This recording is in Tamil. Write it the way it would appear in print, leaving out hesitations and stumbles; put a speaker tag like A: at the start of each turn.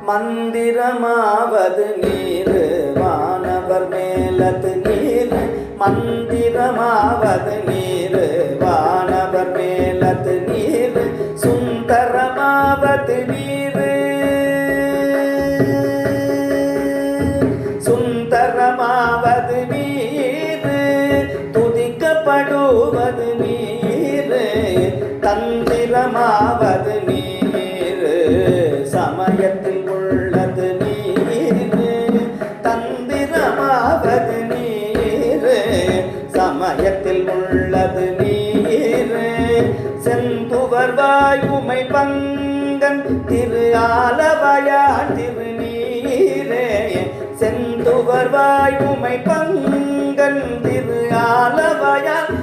A: மந்திரமாவது நீர் வானவர் மேலது நீர் மந்திரமாவது நீர் வானவர் மேலது நீர் சுந்தரமாவது நீர் சுந்தரமாவது நீர் துதிக்கப்படுவது நீர் தந்திரமாவது நீர் சமயத்தில் உள்ளது நீர் தந்திரமாவது நீர் சமயத்தில் உள்ளது நீர் செந்துவர்வாய் உமை பங்கன் திரு ஆலவயான் திருநீரே செந்துவர்வாய் உமை பங்கன் திரு ஆலவயான்